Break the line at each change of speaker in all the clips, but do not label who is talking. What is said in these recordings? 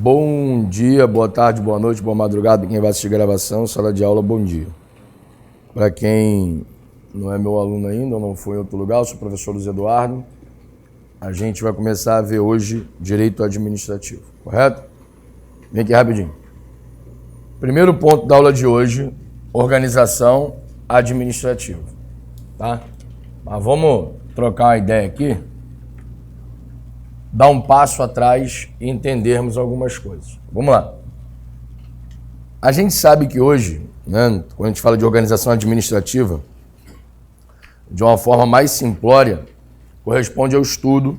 Bom dia, boa tarde, boa noite, boa madrugada. Quem vai assistir gravação, sala de aula, bom dia. Para quem não é meu aluno ainda ou não foi em outro lugar, eu sou o professor Luiz Eduardo. A gente vai começar a ver hoje direito administrativo, correto? Vem aqui rapidinho. Primeiro ponto da aula de hoje, organização administrativa, tá? Mas vamos trocar uma ideia aqui, dar um passo atrás e entendermos algumas coisas. Vamos lá. A gente sabe que hoje, né, quando a gente fala de organização administrativa, de uma forma mais simplória, corresponde ao estudo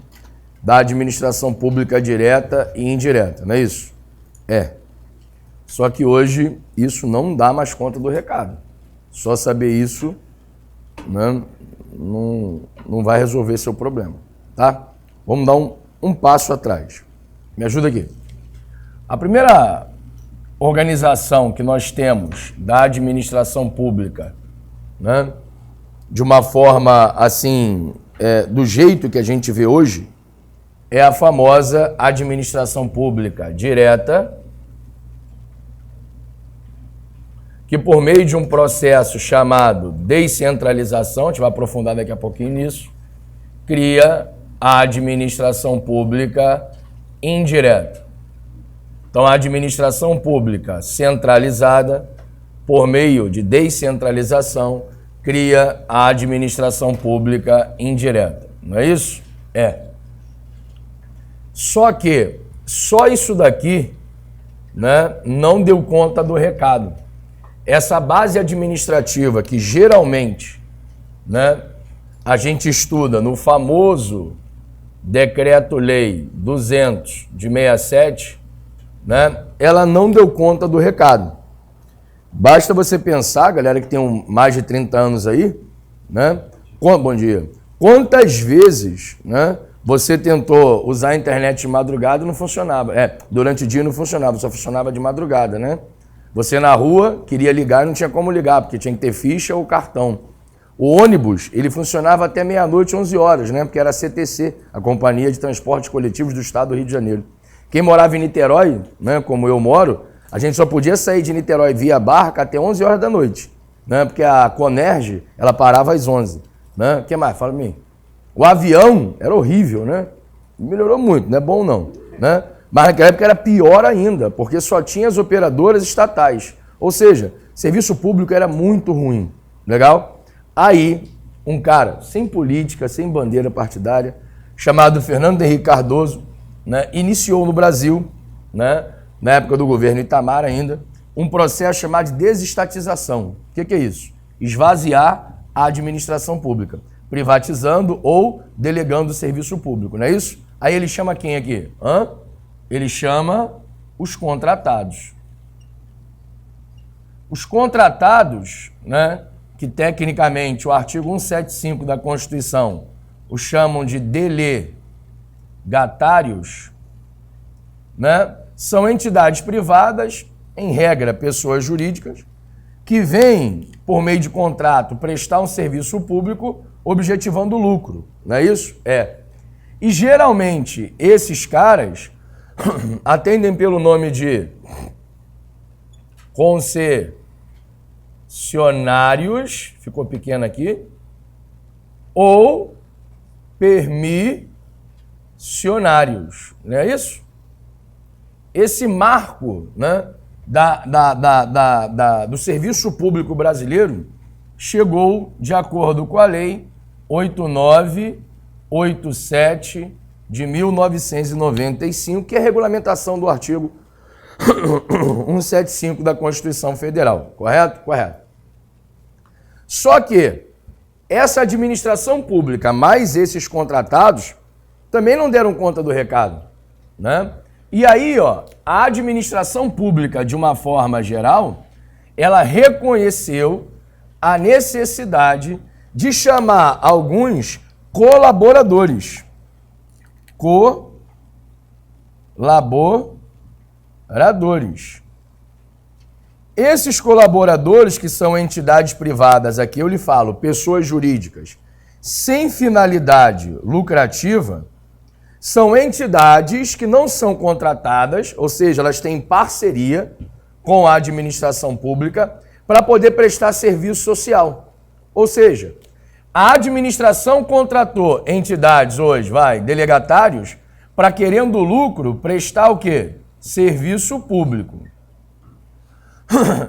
da administração pública direta e indireta, não é isso? É. Só que hoje isso não dá mais conta do recado. Só saber isso, né, não vai resolver seu problema, tá? Vamos dar um passo atrás. Me ajuda aqui. A primeira organização que nós temos da administração pública, né, de uma forma assim, do jeito que a gente vê hoje, é a famosa administração pública direta, que por meio de um processo chamado descentralização, a gente vai aprofundar daqui a pouquinho nisso, cria a administração pública indireta. Então, a administração pública centralizada, por meio de descentralização, cria a administração pública indireta. Não é isso? É. Só que, só isso daqui, né, não deu conta do recado. Essa base administrativa que geralmente, né, a gente estuda no famoso Decreto-Lei 200 de 67, né, ela não deu conta do recado. Basta você pensar, galera que tem mais de 30 anos aí, né? Bom dia. Quantas vezes, né, você tentou usar a internet de madrugada e não funcionava? Durante o dia não funcionava, só funcionava de madrugada, né? Você na rua queria ligar e não tinha como ligar, porque tinha que ter ficha ou cartão. O ônibus, ele funcionava até meia-noite, 11 horas, né? Porque era a CTC, a Companhia de Transportes Coletivos do Estado do Rio de Janeiro. Quem morava em Niterói, né, como eu moro, a gente só podia sair de Niterói via barca até 11 horas da noite, né? Porque a Conerj, ela parava às 11. Né? O que mais? Fala pra mim. O avião era horrível, né? Melhorou muito, não é bom não, né? Mas naquela época era pior ainda, porque só tinha as operadoras estatais. Ou seja, serviço público era muito ruim. Legal? Aí, um cara sem política, sem bandeira partidária, chamado Fernando Henrique Cardoso, né, iniciou no Brasil, né, na época do governo Itamar ainda, um processo chamado de desestatização. O que é isso? Esvaziar a administração pública, privatizando ou delegando o serviço público, não é isso? Aí ele chama quem aqui? Ele chama os contratados. Os contratados, né, que tecnicamente o artigo 175 da Constituição os chamam de delegatários, né, são entidades privadas, em regra pessoas jurídicas, que vêm, por meio de contrato, prestar um serviço público objetivando lucro, não é isso? É. E geralmente esses caras atendem pelo nome de concessionários, ficou pequeno aqui, ou permissionários, não é isso? Esse marco, né, do serviço público brasileiro chegou de acordo com a Lei 8987 de 1995, que é a regulamentação do artigo 175 da Constituição Federal. Correto? Correto. Só que essa administração pública, mais esses contratados, também não deram conta do recado, né? E aí, a administração pública, de uma forma geral, ela reconheceu a necessidade de chamar alguns colaboradores. Colaboradores. Esses colaboradores, que são entidades privadas, aqui eu lhe falo, pessoas jurídicas, sem finalidade lucrativa, São entidades que não são contratadas, ou seja, elas têm parceria com a administração pública para poder prestar serviço social. Ou seja, a administração contratou entidades hoje, delegatários, para, querendo lucro, prestar o quê? Serviço público.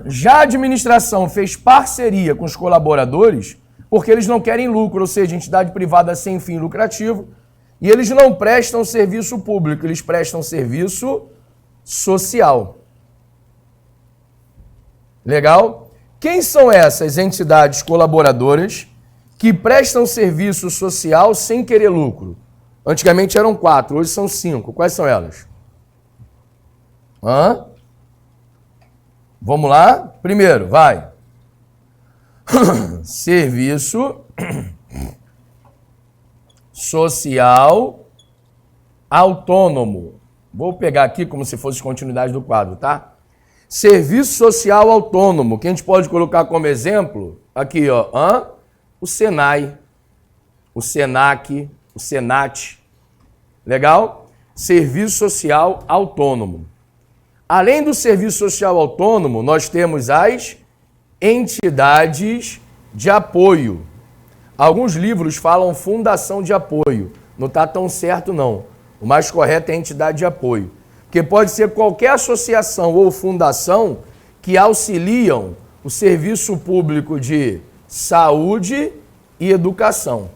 Já a administração fez parceria com os colaboradores porque eles não querem lucro, ou seja, entidade privada sem fim lucrativo, e eles não prestam serviço público, eles prestam serviço social. Legal? Quem são essas entidades colaboradoras que prestam serviço social sem querer lucro? Antigamente eram 4, hoje são 5. Quais são elas? Vamos lá? Primeiro, vai. Serviço social autônomo. Vou pegar aqui como se fosse continuidade do quadro, tá? Serviço social autônomo, que a gente pode colocar como exemplo, aqui, ó, o Senai, o Senac, o Senat. Legal? Serviço social autônomo. Além do serviço social autônomo, nós temos as entidades de apoio. Alguns livros falam fundação de apoio. Não está tão certo, não. O mais correto é entidade de apoio. Porque pode ser qualquer associação ou fundação que auxiliam o serviço público de saúde e educação.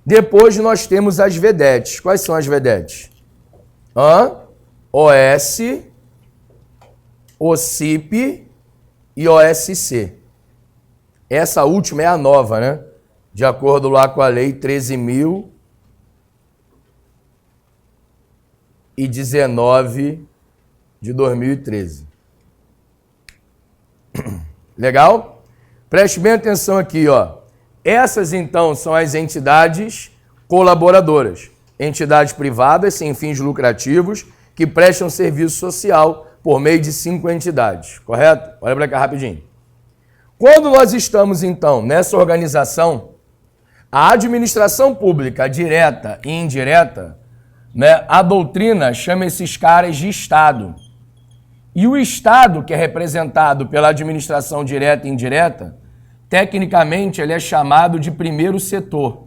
Depois nós temos as vedetes. Quais são as vedetes? OS, OCIP e OSC. Essa última é a nova, né? De acordo lá com a lei 13.019 de 2013. Legal? Preste bem atenção aqui, ó. Essas, então, são as entidades colaboradoras. Entidades privadas sem fins lucrativos que prestam serviço social por meio de 5 entidades. Correto? Olha para cá rapidinho. Quando nós estamos, então, nessa organização, a administração pública direta e indireta, né, a doutrina chama esses caras de Estado. E o Estado, que é representado pela administração direta e indireta, tecnicamente ele é chamado de primeiro setor.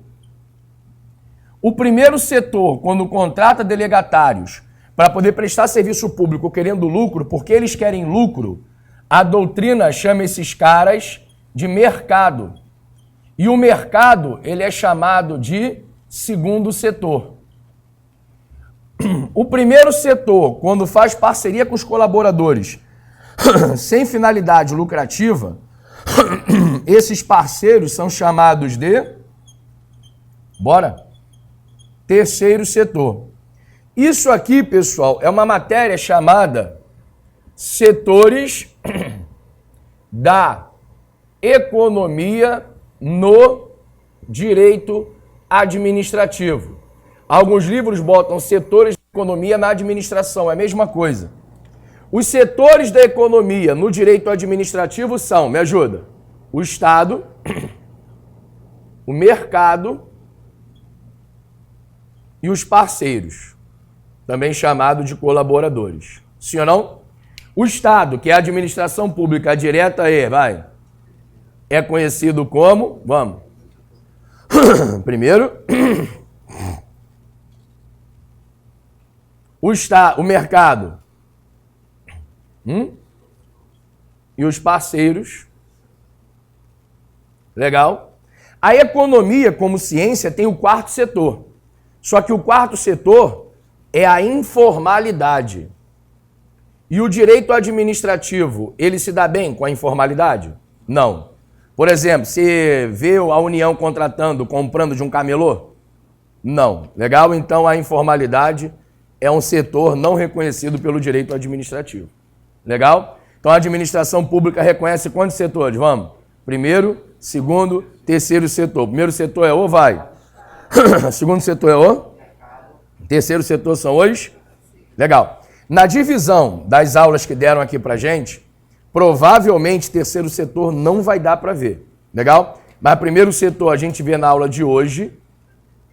O primeiro setor, quando contrata delegatários para poder prestar serviço público querendo lucro, porque eles querem lucro, a doutrina chama esses caras de mercado. E o mercado, ele é chamado de segundo setor. O primeiro setor, quando faz parceria com os colaboradores, sem finalidade lucrativa, esses parceiros são chamados de... terceiro setor. Isso aqui, pessoal, é uma matéria chamada Setores da Economia no Direito Administrativo. Alguns livros botam setores da economia na administração, é a mesma coisa. Os setores da economia no direito administrativo são, me ajuda, o Estado, o mercado e os parceiros, também chamado de colaboradores. Sim ou não? O Estado, que é a administração pública direta, é conhecido como, primeiro, o mercado e os parceiros. Legal? A economia, como ciência, tem o quarto setor. Só que o quarto setor é a informalidade. E o direito administrativo, ele se dá bem com a informalidade? Não. Por exemplo, você vê a União comprando de um camelô? Não. Legal? Então a informalidade é um setor não reconhecido pelo direito administrativo. Legal? Então a administração pública reconhece quantos setores? Primeiro, segundo, terceiro setor. Primeiro setor é o segundo setor é o? Terceiro setor são os? Legal. Na divisão das aulas que deram aqui pra gente, provavelmente terceiro setor não vai dar para ver. Legal? Mas primeiro setor a gente vê na aula de hoje,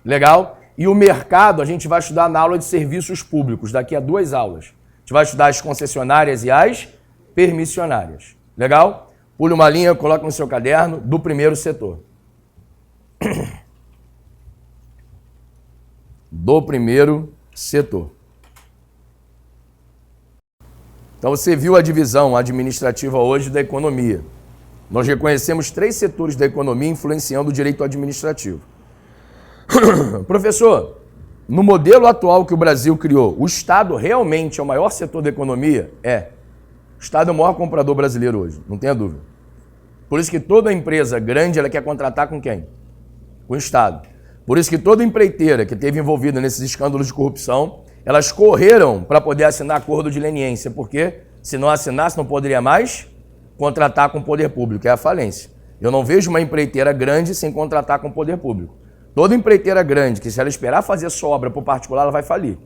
legal? E o mercado a gente vai estudar na aula de serviços públicos, daqui a 2 aulas. A gente vai estudar as concessionárias e as permissionárias, legal? Pule uma linha, coloque no seu caderno do primeiro setor. Do primeiro setor. Então você viu a divisão administrativa hoje da economia. Nós reconhecemos 3 setores da economia influenciando o direito administrativo. Professor, no modelo atual que o Brasil criou, o Estado realmente é o maior setor da economia? É. O Estado é o maior comprador brasileiro hoje, não tenha dúvida. Por isso que toda empresa grande ela quer contratar com quem? Com o Estado. Por isso que toda empreiteira que esteve envolvida nesses escândalos de corrupção, elas correram para poder assinar acordo de leniência, porque se não assinasse não poderia mais contratar com o poder público, é a falência. Eu não vejo uma empreiteira grande sem contratar com o poder público. Toda empreiteira grande, que se ela esperar fazer sua obra por particular, ela vai falir.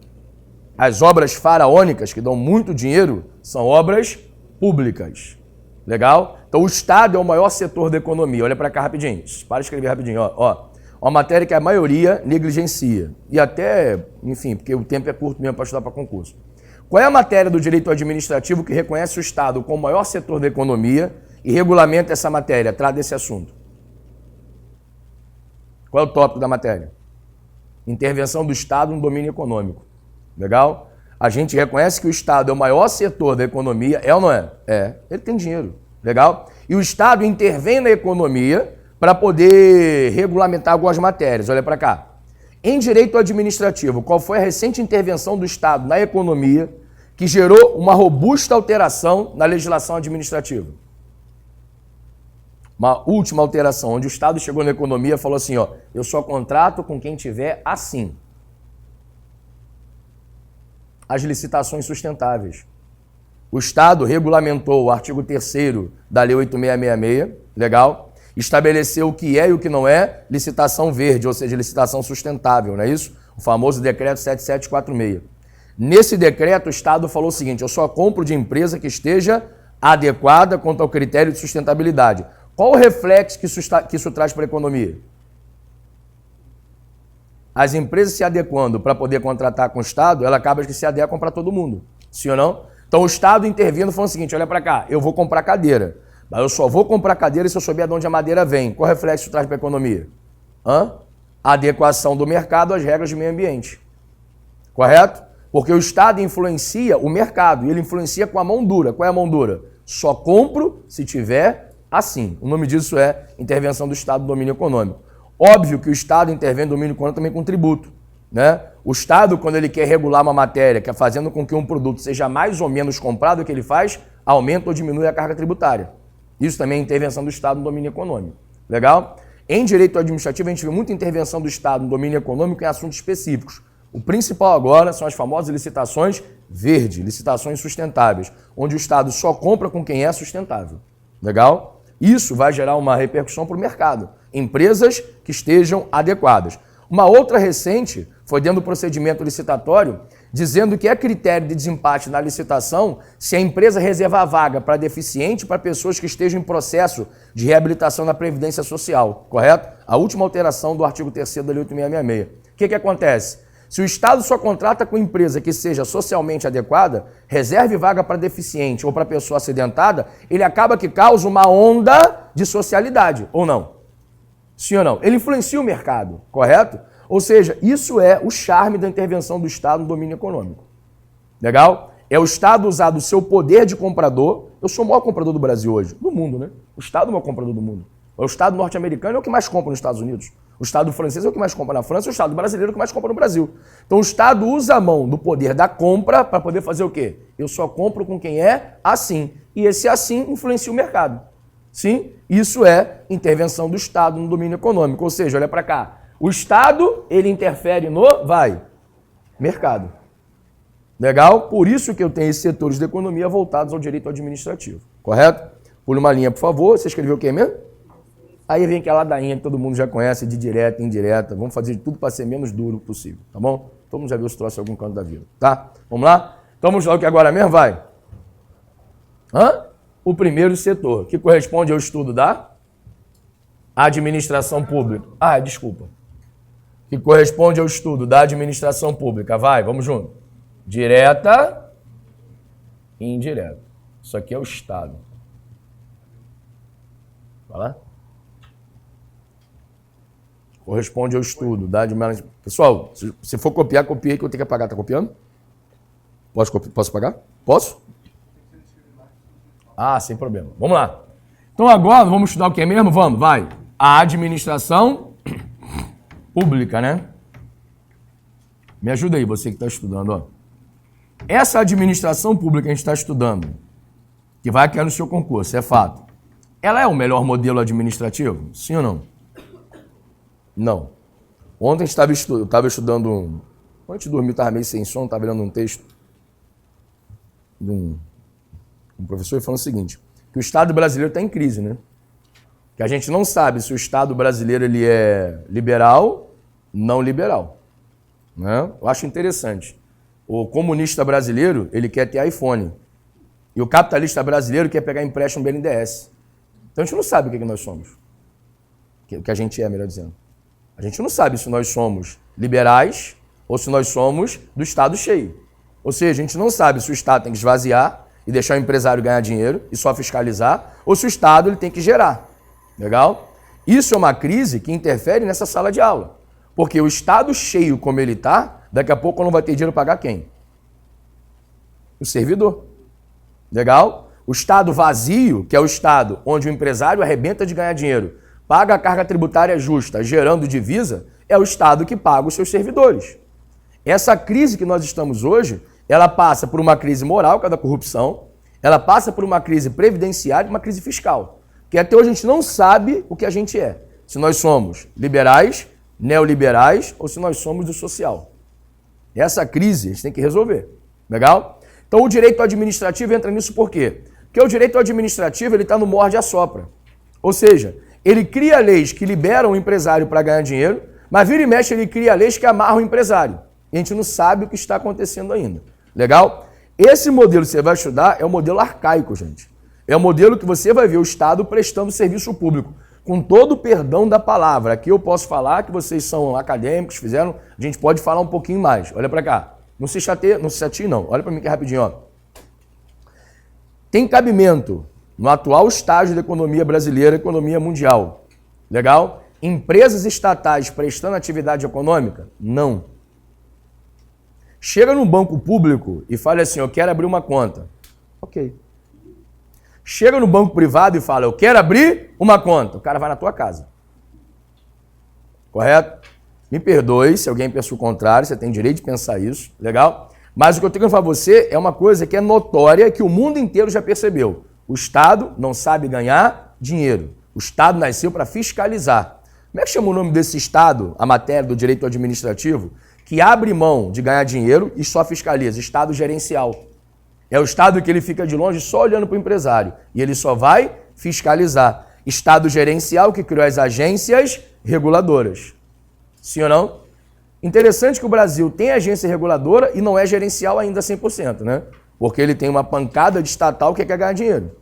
As obras faraônicas, que dão muito dinheiro, são obras públicas. Legal? Então o Estado é o maior setor da economia. Olha para cá rapidinho. Para escrever rapidinho. Ó. Uma matéria que a maioria negligencia. E até, enfim, porque o tempo é curto mesmo para estudar para concurso. Qual é a matéria do direito administrativo que reconhece o Estado como o maior setor da economia e regulamenta essa matéria, trata desse assunto? Qual é o tópico da matéria? Intervenção do Estado no domínio econômico. Legal? A gente reconhece que o Estado é o maior setor da economia, é ou não é? É. Ele tem dinheiro. Legal? E o Estado intervém na economia para poder regulamentar algumas matérias. Olha para cá. Em direito administrativo, qual foi a recente intervenção do Estado na economia que gerou uma robusta alteração na legislação administrativa? Uma última alteração, onde o Estado chegou na economia e falou assim, ó, eu só contrato com quem tiver assim. As licitações sustentáveis. O Estado regulamentou o artigo 3º da Lei 8666, legal? Estabeleceu o que é e o que não é licitação verde, ou seja, licitação sustentável, não é isso? O famoso decreto 7746. Nesse decreto, o Estado falou o seguinte, eu só compro de empresa que esteja adequada quanto ao critério de sustentabilidade. Qual o reflexo que isso traz para a economia? As empresas se adequando para poder contratar com o Estado, ela acaba que se adequam para todo mundo, sim ou não? Então o Estado intervindo falando o seguinte, olha para cá, eu vou comprar cadeira. Mas eu só vou comprar cadeira se eu souber de onde a madeira vem. Qual reflexo isso traz para a economia? Adequação do mercado às regras de meio ambiente. Correto? Porque o Estado influencia o mercado e ele influencia com a mão dura. Qual é a mão dura? Só compro se tiver assim. O nome disso é intervenção do Estado no domínio econômico. Óbvio que o Estado intervém no domínio econômico também com tributo, né? O Estado, quando ele quer regular uma matéria, que é fazendo com que um produto seja mais ou menos comprado, o que ele faz? Aumenta ou diminui a carga tributária. Isso também é intervenção do Estado no domínio econômico. Legal? Em direito administrativo, a gente vê muita intervenção do Estado no domínio econômico em assuntos específicos. O principal agora são as famosas licitações verde, licitações sustentáveis, onde o Estado só compra com quem é sustentável. Legal? Isso vai gerar uma repercussão para o mercado. Empresas que estejam adequadas. Uma outra recente foi dentro do procedimento licitatório, dizendo que é critério de desempate na licitação se a empresa reservar vaga para deficiente para pessoas que estejam em processo de reabilitação na Previdência Social, correto? A última alteração do artigo 3º da Lei 8666. O que acontece? Se o Estado só contrata com empresa que seja socialmente adequada, reserve vaga para deficiente ou para pessoa acidentada, ele acaba que causa uma onda de socialidade, ou não? Sim ou não? Ele influencia o mercado, correto? Ou seja, isso é o charme da intervenção do Estado no domínio econômico. Legal? É o Estado usar do seu poder de comprador. Eu sou o maior comprador do Brasil hoje, do mundo, né? O Estado é o maior comprador do mundo. O Estado norte-americano é o que mais compra nos Estados Unidos. O Estado francês é o que mais compra na França. O Estado brasileiro é o que mais compra no Brasil. Então o Estado usa a mão do poder da compra para poder fazer o quê? Eu só compro com quem é assim. E esse assim influencia o mercado. Sim? Isso é intervenção do Estado no domínio econômico. Ou seja, olha para cá. O Estado, ele interfere no, mercado. Legal? Por isso que eu tenho esses setores da economia voltados ao direito administrativo. Correto? Pule uma linha, por favor. Você escreveu o quê mesmo? Aí vem aquela ladainha que todo mundo já conhece, de direta e indireta. Vamos fazer de tudo para ser menos duro possível, tá bom? Todo mundo já viu se trouxe algum canto da vida, tá? Vamos lá? Então vamos lá o que agora mesmo, vai? O primeiro setor, que corresponde ao estudo da administração pública. Ah, desculpa. Que corresponde ao estudo da administração pública. Vai, vamos junto. Direta e indireta. Isso aqui é o Estado. Vai lá. Corresponde ao estudo da administração. Pessoal, se for copiar, copia aí que eu tenho que apagar. Tá copiando? Posso apagar? Posso? Ah, sem problema. Vamos lá. Então agora vamos estudar o que é mesmo? Vamos, vai. A administração pública, né? Me ajuda aí, você que está estudando, ó. Essa administração pública que a gente está estudando, que vai cair no seu concurso, é fato. Ela é o melhor modelo administrativo? Sim ou não? Não. Ontem eu estava estudando, antes de dormir, estava meio sem sono, estava lendo um texto de um professor falando o seguinte, que o Estado brasileiro está em crise, né? Que a gente não sabe se o Estado brasileiro ele é liberal, não liberal. Né? Eu acho interessante. O comunista brasileiro, ele quer ter iPhone. E o capitalista brasileiro quer pegar empréstimo BNDES. Então a gente não sabe o que nós somos. O que a gente é, melhor dizendo. A gente não sabe se nós somos liberais ou se nós somos do Estado cheio. Ou seja, a gente não sabe se o Estado tem que esvaziar e deixar o empresário ganhar dinheiro e só fiscalizar, ou se o Estado ele tem que gerar. Legal? Isso é uma crise que interfere nessa sala de aula. Porque o Estado cheio como ele está, daqui a pouco não vai ter dinheiro para pagar quem? O servidor. Legal? O Estado vazio, que é o Estado onde o empresário arrebenta de ganhar dinheiro, paga a carga tributária justa, gerando divisa, é o Estado que paga os seus servidores. Essa crise que nós estamos hoje, ela passa por uma crise moral, que é da corrupção, ela passa por uma crise previdenciária e uma crise fiscal. Que até hoje a gente não sabe o que a gente é. Se nós somos liberais, neoliberais ou se nós somos do social. Essa crise a gente tem que resolver. Legal? Então o direito administrativo entra nisso por quê? Porque o direito administrativo ele está no morde-a-sopra. Ou seja, ele cria leis que liberam o empresário para ganhar dinheiro, mas vira e mexe ele cria leis que amarram o empresário. E a gente não sabe o que está acontecendo ainda. Legal? Esse modelo que você vai estudar é um modelo arcaico, gente. É um modelo que você vai ver o Estado prestando serviço público, com todo o perdão da palavra. Aqui eu posso falar que vocês são acadêmicos, fizeram, a gente pode falar um pouquinho mais. Olha para cá. Não se chateie não. Olha para mim aqui rapidinho, ó. Tem cabimento no atual estágio da economia brasileira, economia mundial. Legal? Empresas estatais prestando atividade econômica? Não. Chega num banco público e fala assim, eu quero abrir uma conta. Ok. Chega no banco privado e fala, eu quero abrir uma conta. O cara vai na tua casa. Correto? Me perdoe se alguém pensa o contrário, você tem direito de pensar isso, legal? Mas o que eu tenho que falar para você é uma coisa que é notória, que o mundo inteiro já percebeu. O Estado não sabe ganhar dinheiro. O Estado nasceu para fiscalizar. Como é que chama o nome desse Estado, a matéria do direito administrativo, que abre mão de ganhar dinheiro e só fiscaliza? Estado gerencial. É o Estado que ele fica de longe só olhando para o empresário. E ele só vai fiscalizar. Estado gerencial que criou as agências reguladoras. Sim ou não? Interessante que o Brasil tem agência reguladora e não é gerencial ainda 100%, né? Porque ele tem uma pancada de estatal que quer ganhar dinheiro.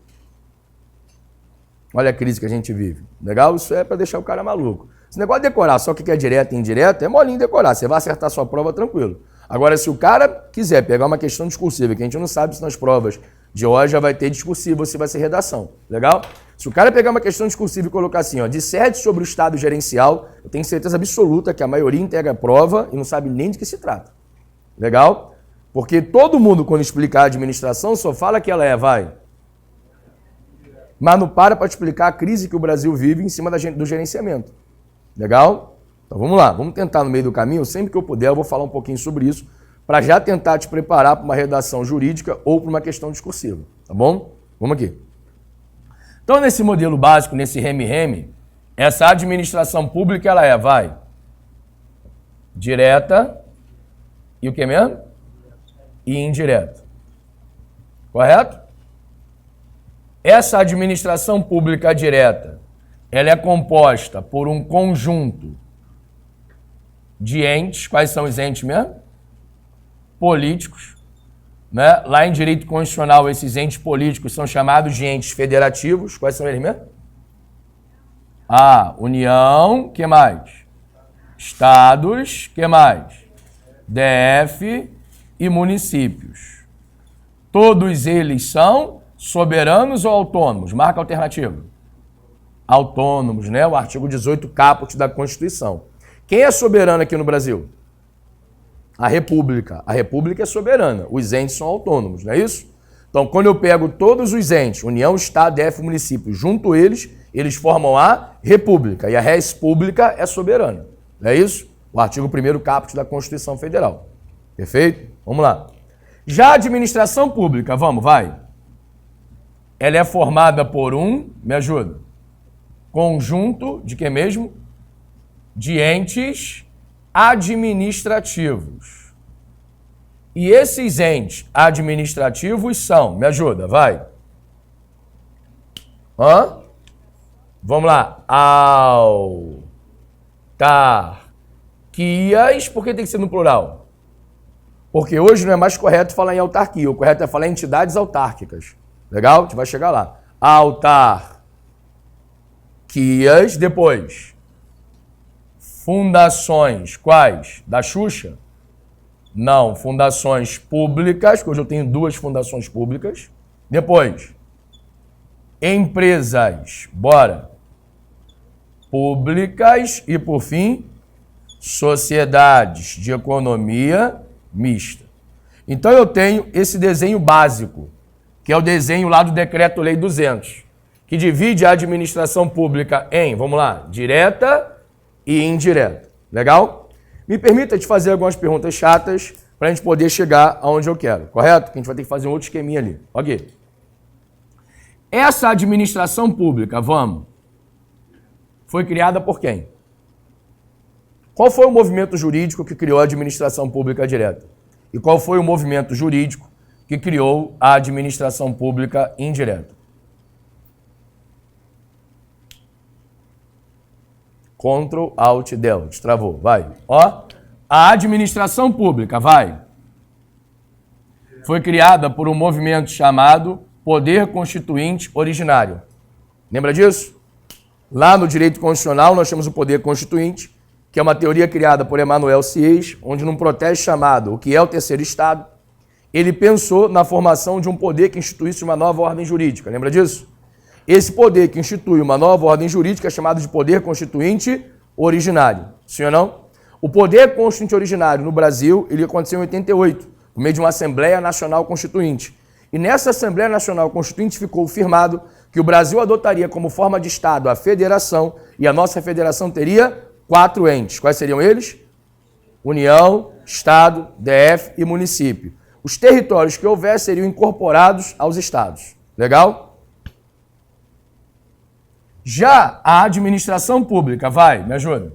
Olha a crise que a gente vive. Legal? Isso é para deixar o cara maluco. Esse negócio de decorar só o que é direto e indireto é molinho decorar. Você vai acertar sua prova tranquilo. Agora, se o cara quiser pegar uma questão discursiva, que a gente não sabe se nas provas de hoje já vai ter discursivo ou se vai ser redação, legal? Se o cara pegar uma questão discursiva e colocar assim, ó, disserte sobre o Estado gerencial, eu tenho certeza absoluta que a maioria integra a prova e não sabe nem de que se trata. Legal? Porque todo mundo, quando explicar a administração, só fala que ela vai. Mas não para explicar a crise que o Brasil vive em cima do gerenciamento. Legal? Então vamos lá, vamos tentar no meio do caminho, sempre que eu puder eu vou falar um pouquinho sobre isso, para já tentar te preparar para uma redação jurídica ou para uma questão discursiva, tá bom? Vamos aqui. Então nesse modelo básico, nesse reme-reme, essa administração pública ela vai direta e o que mesmo? E indireta. Correto? Essa administração pública direta, ela é composta por um conjunto de entes. Quais são os entes mesmo? Políticos. Né? Lá em direito constitucional, esses entes políticos são chamados de entes federativos. Quais são eles mesmo? A União, que mais? Estados, que mais? DF e municípios. Todos eles são soberanos ou autônomos? Marca a alternativa. Autônomos, né? O artigo 18 caput da Constituição. Quem é soberano aqui no Brasil? A República. A República é soberana. Os entes são autônomos, não é isso? Então, quando eu pego todos os entes, União, Estado, DF e município, junto eles formam a República. E a res pública é soberana. Não é isso? O artigo 1º caput da Constituição Federal. Perfeito? Vamos lá. Já a administração pública, vamos, vai. Ela é formada por me ajuda, conjunto de que mesmo? De entes administrativos. E esses entes administrativos são, me ajuda, vai. Vamos lá. Autarquias, por que tem que ser no plural? Porque hoje não é mais correto falar em autarquia, o correto é falar em entidades autárquicas. Legal? A gente vai chegar lá. Autarquias, depois. Fundações, quais? Da Xuxa? Não, fundações públicas, que hoje eu tenho 2 fundações públicas. Depois, empresas, bora. Públicas e, por fim, sociedades de economia mista. Então eu tenho esse desenho básico, que é o desenho lá do Decreto-Lei 200, que divide a administração pública em, vamos lá, direta e indireta. Legal? Me permita te fazer algumas perguntas chatas para a gente poder chegar aonde eu quero, correto? Que a gente vai ter que fazer um outro esqueminha ali. Ok. Essa administração pública, foi criada por quem? Qual foi o movimento jurídico que criou a administração pública direta? E qual foi o movimento jurídico que criou a administração pública indireta? Ctrl, Alt, Del. Destravou. Vai. Ó. A administração pública, vai. Foi criada por um movimento chamado Poder Constituinte Originário. Lembra disso? Lá no direito constitucional nós temos o Poder Constituinte, que é uma teoria criada por Emanuel Sieyès, onde num protesto chamado O que é o Terceiro Estado, ele pensou na formação de um poder que instituísse uma nova ordem jurídica. Lembra disso? Esse poder que institui uma nova ordem jurídica é chamado de Poder Constituinte Originário. Sim ou não? O Poder Constituinte Originário no Brasil, ele aconteceu em 88, por meio de uma Assembleia Nacional Constituinte. E nessa Assembleia Nacional Constituinte ficou firmado que o Brasil adotaria como forma de Estado a federação, e a nossa federação teria 4 entes. Quais seriam eles? União, Estado, DF e município. Os territórios que houver seriam incorporados aos estados. Legal? Já a administração pública, vai, me ajuda.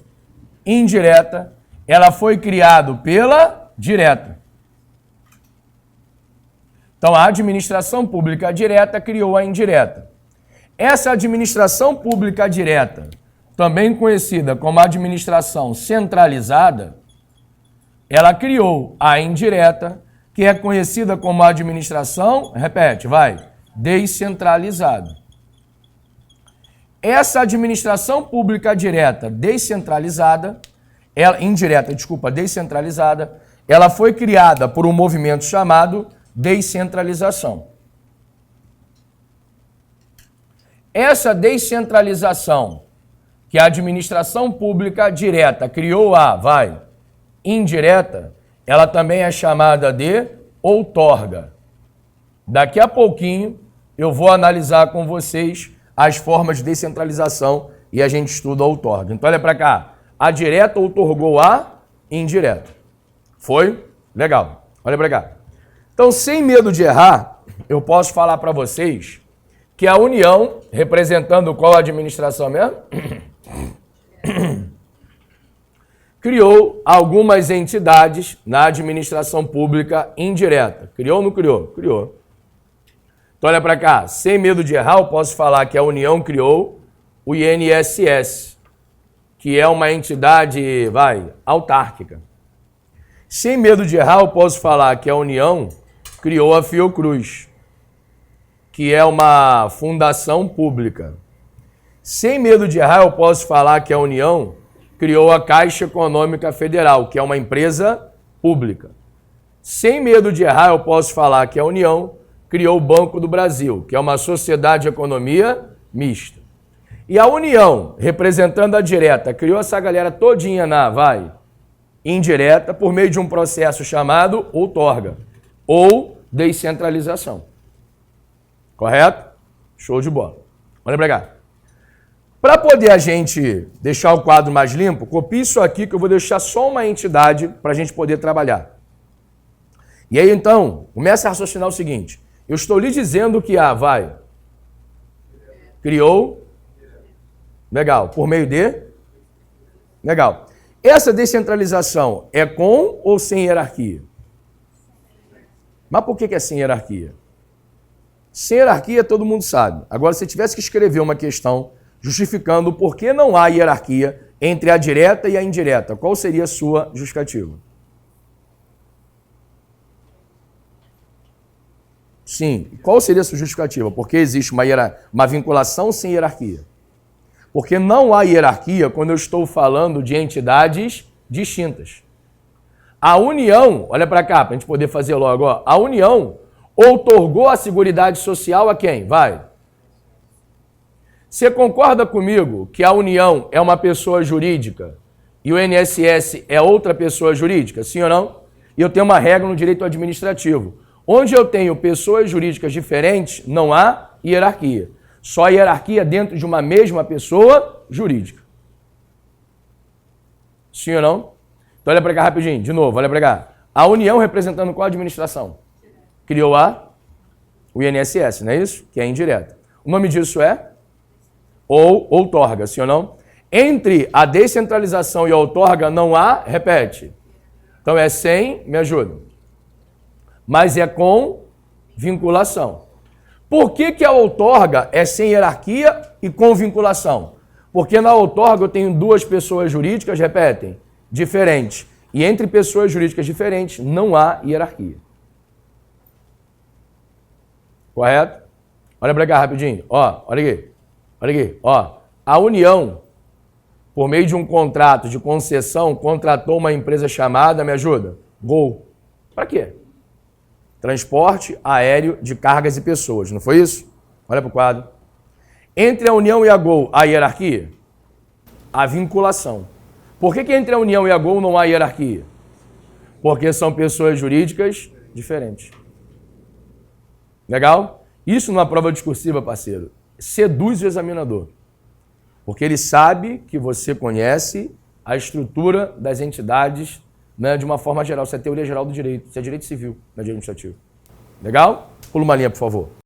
Indireta, ela foi criada pela direta. Então, a administração pública direta criou a indireta. Essa administração pública direta, também conhecida como administração centralizada, ela criou a indireta, que é conhecida como administração, repete, vai, descentralizada. Essa administração pública direta descentralizada, descentralizada, ela foi criada por um movimento chamado descentralização. Essa descentralização que a administração pública direta criou indireta, ela também é chamada de outorga. Daqui a pouquinho eu vou analisar com vocês as formas de descentralização e a gente estuda a outorga. Então olha para cá, a direta outorgou a indireta. Foi? Legal. Olha para cá. Então, sem medo de errar, eu posso falar para vocês que a União, representando qual administração mesmo? Criou algumas entidades na administração pública indireta. Criou ou não criou? Criou. Então, olha para cá. Sem medo de errar, eu posso falar que a União criou o INSS, que é uma entidade, autárquica. Sem medo de errar, eu posso falar que a União criou a Fiocruz, que é uma fundação pública. Sem medo de errar, eu posso falar que a União criou a Caixa Econômica Federal, que é uma empresa pública. Sem medo de errar, eu posso falar que a União criou o Banco do Brasil, que é uma sociedade de economia mista. E a União, representando a direta, criou essa galera todinha indireta, por meio de um processo chamado outorga, ou descentralização. Correto? Show de bola. Olha pra cá. Para poder a gente deixar o quadro mais limpo, copie isso aqui que eu vou deixar só uma entidade para a gente poder trabalhar. E aí, então, começa a raciocinar o seguinte. Eu estou lhe dizendo que a criou. Legal. Por meio de? Legal. Essa descentralização é com ou sem hierarquia? Mas por que é sem hierarquia? Sem hierarquia todo mundo sabe. Agora, se tivesse que escrever uma questão justificando por que não há hierarquia entre a direta e a indireta, qual seria a sua justificativa? Sim. Qual seria a sua justificativa? Porque existe uma vinculação sem hierarquia. Porque não há hierarquia quando eu estou falando de entidades distintas. A União, olha para cá, para a gente poder fazer logo, ó, a União outorgou a Seguridade Social a quem? Você concorda comigo que a União é uma pessoa jurídica e o INSS é outra pessoa jurídica? Sim ou não? E eu tenho uma regra no direito administrativo. Onde eu tenho pessoas jurídicas diferentes, não há hierarquia. Só hierarquia dentro de uma mesma pessoa jurídica. Sim ou não? Então olha para cá rapidinho, de novo, olha para cá. A União representando qual administração? Criou o INSS, não é isso? Que é indireta. O nome disso é? Ou outorga, sim ou não? Entre a descentralização e a outorga não há, repete. Então é sem, me ajuda. Mas é com vinculação. Por que a outorga é sem hierarquia e com vinculação? Porque na outorga eu tenho duas pessoas jurídicas, repetem, diferentes. E entre pessoas jurídicas diferentes não há hierarquia. Correto? Olha para cá rapidinho. Ó, olha aqui. Olha aqui, ó. A União, por meio de um contrato de concessão, contratou uma empresa chamada, me ajuda? Gol. Para quê? Transporte aéreo de cargas e pessoas, não foi isso? Olha para o quadro. Entre a União e a Gol, há hierarquia? A vinculação. Por que entre a União e a Gol não há hierarquia? Porque são pessoas jurídicas diferentes. Legal? Isso numa prova discursiva, parceiro, seduz o examinador. Porque ele sabe que você conhece a estrutura das entidades, né, de uma forma geral. Isso é teoria geral do direito. Isso é direito civil, não é direito administrativo. Legal? Pula uma linha, por favor.